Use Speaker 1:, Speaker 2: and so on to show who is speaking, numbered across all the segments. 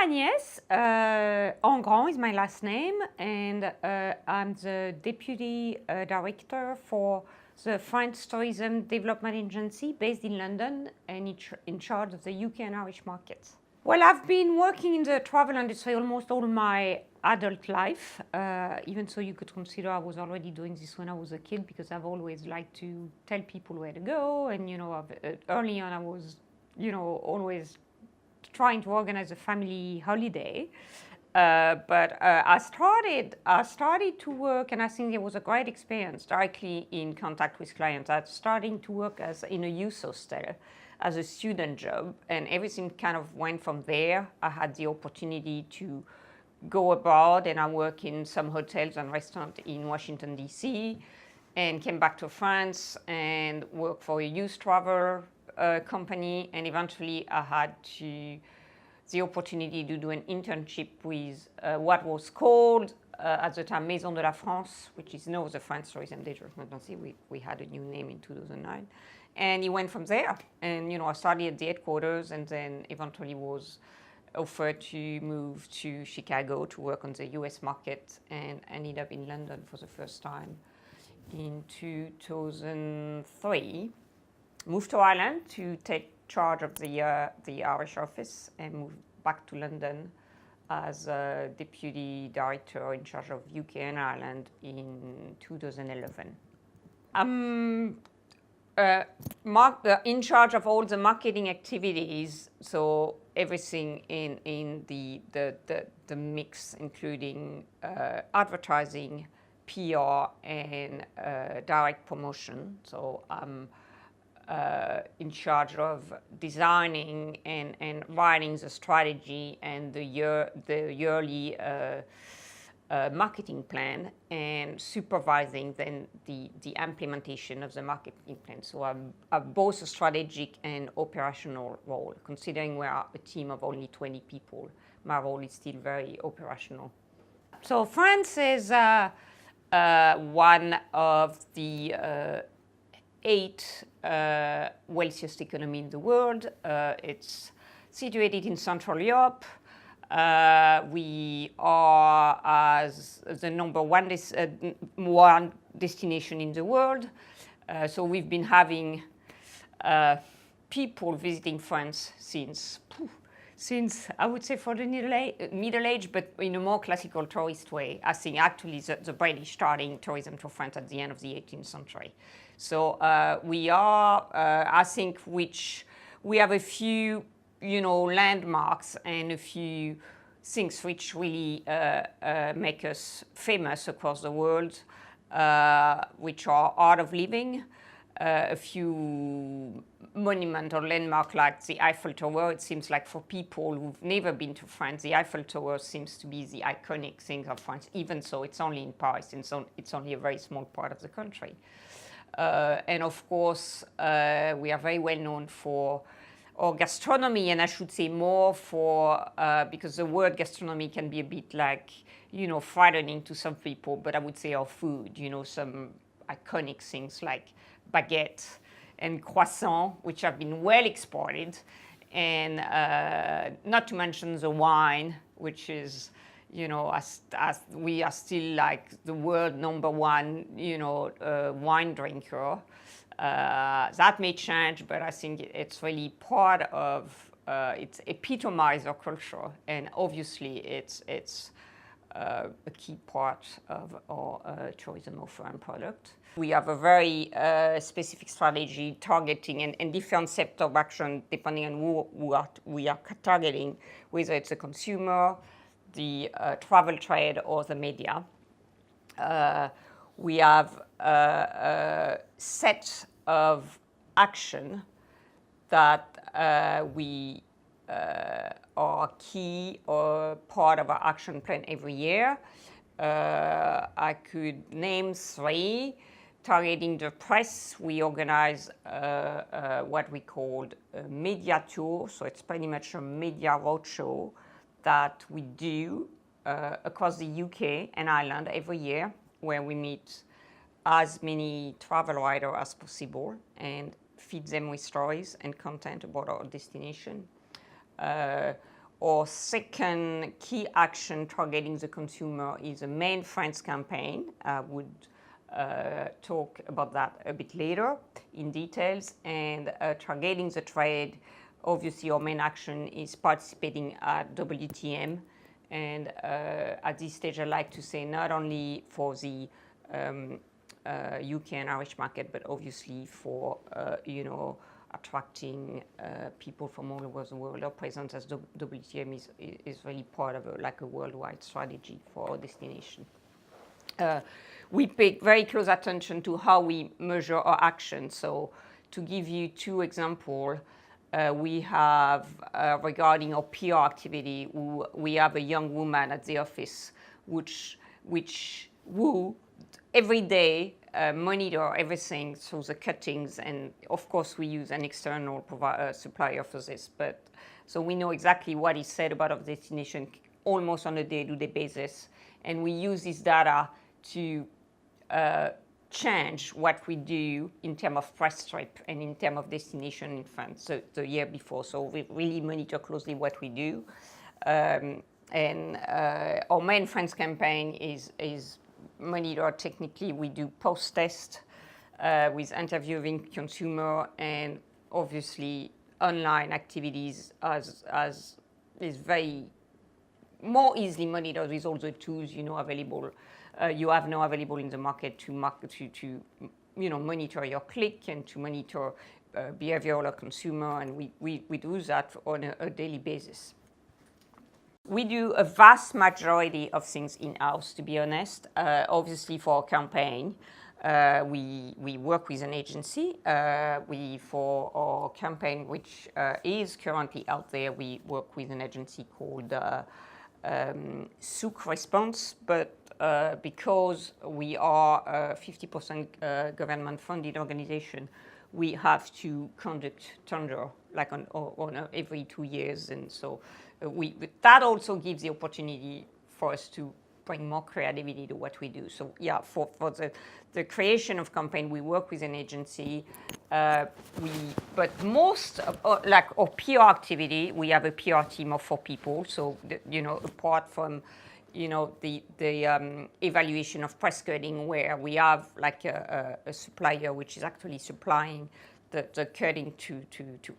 Speaker 1: Agnes Angrand is my last name, and I'm the Deputy Director for the French Tourism Development Agency based in London and in charge of the UK and Irish markets. Well, I've been working in the travel industry almost all my adult life, even so you could consider I was already doing this when I was a kid, because I've always liked to tell people where to go, and early on I was always trying to organize a family holiday. But I started to work, and I think it was a great experience, directly in contact with clients. I started to work in a youth hostel as a student job, and everything kind of went from there. I had the opportunity to go abroad, and I worked in some hotels and restaurants in Washington, D.C., and came back to France and worked for a youth travel company, and eventually I had the opportunity to do an internship with what was called at the time Maison de la France, which is now the French Tourism Development Agency. We had a new name in 2009, and it went from there. And I started at the headquarters, and then eventually was offered to move to Chicago to work on the US market, and ended up in London for the first time in 2003. Moved to Ireland to take charge of the Irish office, and moved back to London as a deputy director in charge of UK and Ireland in 2011. I'm in charge of all the marketing activities, so everything in the mix, including advertising, PR, and direct promotion. So I'm in charge of designing and writing the strategy and the yearly marketing plan, and supervising then the implementation of the marketing plan. So I'm both a strategic and operational role. Considering we are a team of only 20 people, my role is still very operational. So France is one of the 8 wealthiest economy in the world. It's situated in Central Europe. We are as the number one destination in the world. So we've been having people visiting France since I would say for the Middle Age, but in a more classical tourist way. I think actually the British starting tourism to France at the end of the 18th century. So we are, I think, we have a few, landmarks and a few things which really make us famous across the world, which are art of living, a few monumental landmarks like the Eiffel Tower. It seems like for people who've never been to France, the Eiffel Tower seems to be the iconic thing of France, even so it's only in Paris, and so it's only a very small part of the country. And of course, we are very well known for our gastronomy, and I should say more for, because the word gastronomy can be a bit like, frightening to some people, but I would say our food, some iconic things like baguette and croissant, which have been well exported, and not to mention the wine, which is, as we are still like the world number one, wine drinker. That may change, but I think it's really part of, it's epitomized our culture, and obviously it's a key part of our tourism offer and product. We have a very specific strategy targeting and different sector of action depending on who we are targeting, whether it's a consumer, the travel trade, or the media. We have a set of action that we are key or part of our action plan every year. I could name 3. Targeting the press, we organize what we called a media tour. So it's pretty much a media roadshow that we do across the UK and Ireland every year, where we meet as many travel writers as possible and feed them with stories and content about our destination. our second key action targeting the consumer is a main France campaign. I would talk about that a bit later in details. And targeting the trade, obviously our main action is participating at WTM. And at this stage, I'd like to say not only for the UK and Irish market, but obviously for, attracting people from all over the world. Our presence as WTM is really part of a worldwide strategy for our destination. We pay very close attention to how we measure our action. So to give you two examples, we have, regarding our PR activity, we have a young woman at the office who every day monitor everything through the cuttings, and of course we use an external supplier for this, but so we know exactly what is said about our destination almost on a day-to-day basis, and we use this data to change what we do in terms of press trip and in terms of destination in France the year before. So we really monitor closely what we do. And our main France campaign is monitored technically. We do post-test with interviewing consumer, and obviously online activities as is very more easily monitored with all the tools available. You have now available in the market to monitor your click and to monitor behavior of a consumer, and we do that on a daily basis. We do a vast majority of things in-house, to be honest. Obviously, for our campaign, we work with an agency. For our campaign, which is currently out there, we work with an agency called Souk Response, but because we are a 50% government-funded organization, we have to conduct tender on every 2 years, and so that also gives the opportunity for us to bring more creativity to what we do. So yeah, for the creation of campaign, we work with an agency. But most of our PR activity, we have a PR team of 4 people. So apart from the evaluation of press cutting, where we have a supplier which is actually supplying the cutting to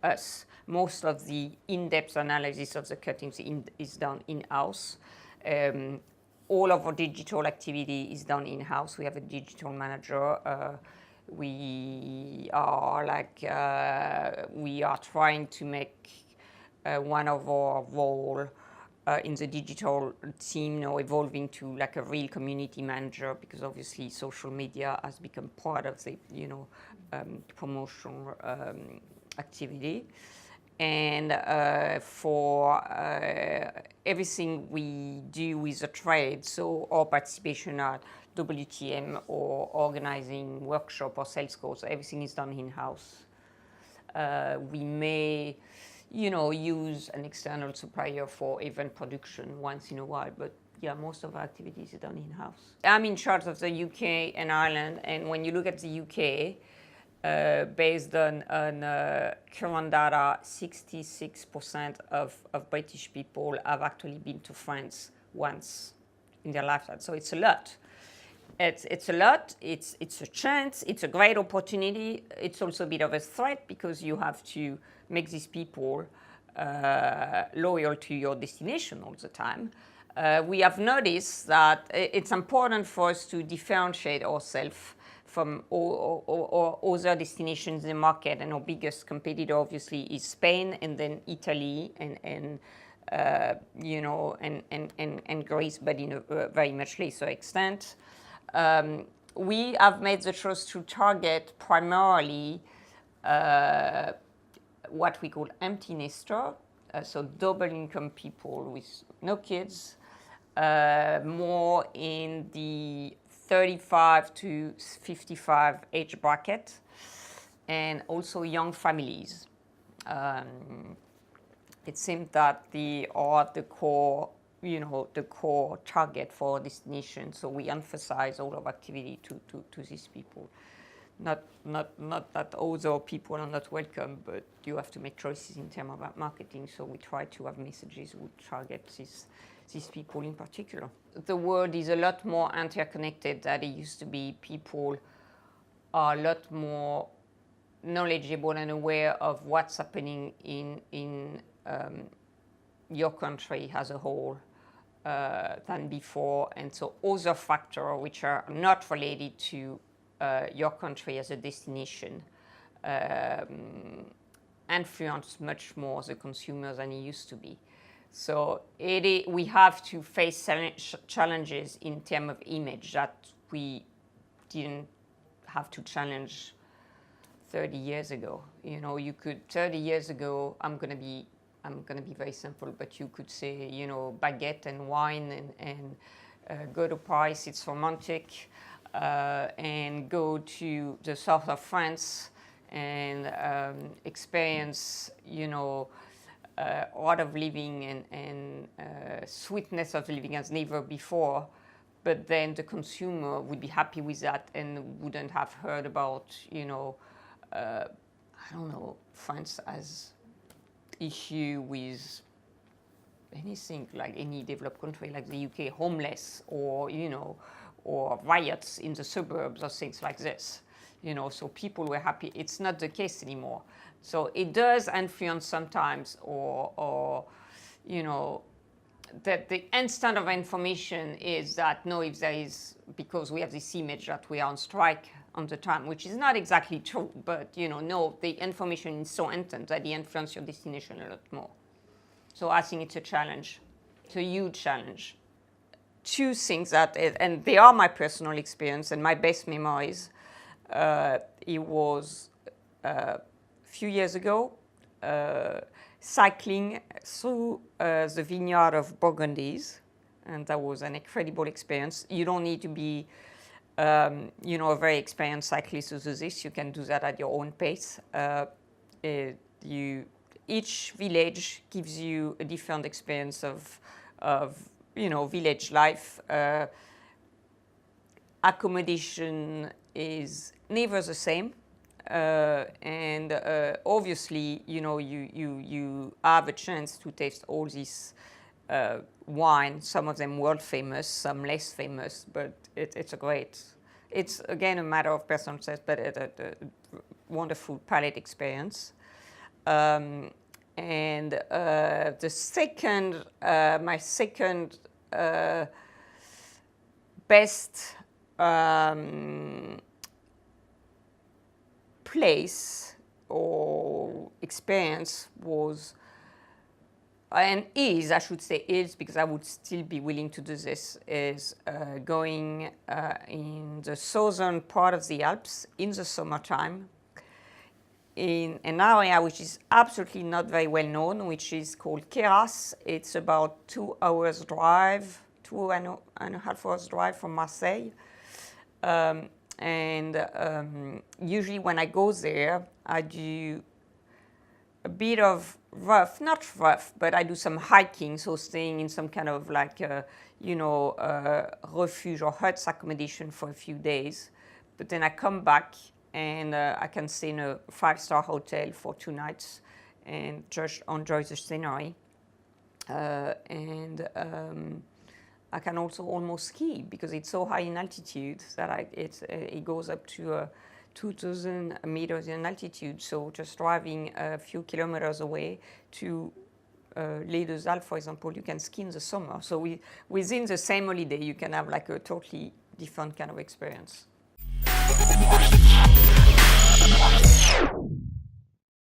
Speaker 1: us. Most of the in-depth analysis of the cuttings is done in-house. All of our digital activity is done in-house. We have a digital manager. We are trying to make one of our role in the digital team now evolving to a real community manager, because obviously social media has become part of the promotional activity. And for everything we do with the trade, so our participation at WTM or organizing workshop or sales calls, everything is done in-house. We may use an external supplier for event production once in a while, but yeah, most of our activities are done in-house. I'm in charge of the UK and Ireland, and when you look at the UK, based on current data, 66% of British people have actually been to France once in their lifetime. So it's a lot. It's a lot. It's a chance. It's a great opportunity. It's also a bit of a threat, because you have to make these people loyal to your destination all the time. We have noticed that it's important for us to differentiate ourselves from all other destinations in the market, and our biggest competitor obviously is Spain, and then Italy, and Greece, but in a very much lesser extent. We have made the choice to target primarily what we call empty nester, so double income people with no kids, more in the 35 to 55 age bracket, and also young families. It seems that they are the core target for our destination, so we emphasize all of activity to these people. Not that other people are not welcome, but you have to make choices in terms of marketing. So we try to have messages which target these people in particular. The world is a lot more interconnected than it used to be. People are a lot more knowledgeable and aware of what's happening in your country as a whole than before. And so other factors which are not related to your country as a destination influence much more the consumers than it used to be. So we have to face challenges in terms of image that we didn't have to challenge 30 years ago. You know, 30 years ago, I'm gonna be very simple, but you could say, you know, baguette and wine and go to Paris, it's romantic, and go to the south of France and experience, you know, art of living and sweetness of living as never before. But then the consumer would be happy with that and wouldn't have heard about, you know, I don't know, France has issue with anything, like any developed country like the UK, homeless or, you know, or riots in the suburbs or things like this. You know, so people were happy. It's not the case anymore. So it does influence sometimes, or you know, that the instant of information is that, no, if there is, because we have this image that we are on strike on the time, which is not exactly true, but, you know, no, the information is so instant that it influences your destination a lot more. So I think it's a challenge. It's a huge challenge. Two things that, and they are my personal experience and my best memories. It was a few years ago, cycling through the vineyard of Burgundies, and that was an incredible experience. You don't need to be, you know, a very experienced cyclist to do this. You can do that at your own pace. Each village gives you a different experience of you know, village life. Accommodation is never the same. And obviously, you know, you have a chance to taste all this wine, some of them world famous, some less famous, but it's again a matter of personal taste, but a wonderful palate experience. And the second, my second best place or experience was, and is, I should say is, because I would still be willing to do this, is going in the southern part of the Alps in the summertime in an area which is absolutely not very well known, which is called Keras. It's about 2 hours drive, 2.5 hours drive from Marseille. Usually when I go there, I do a bit of not rough, but I do some hiking, so staying in some kind of like, you know, refuge or huts accommodation for a few days. But then I come back and I can stay in a 5-star hotel for 2 nights and just enjoy the scenery. I can also almost ski because it's so high in altitude that it goes up to 2,000 meters in altitude. So just driving a few kilometers away to Les Deux Alpes, for example, you can ski in the summer. So within the same holiday, you can have like a totally different kind of experience.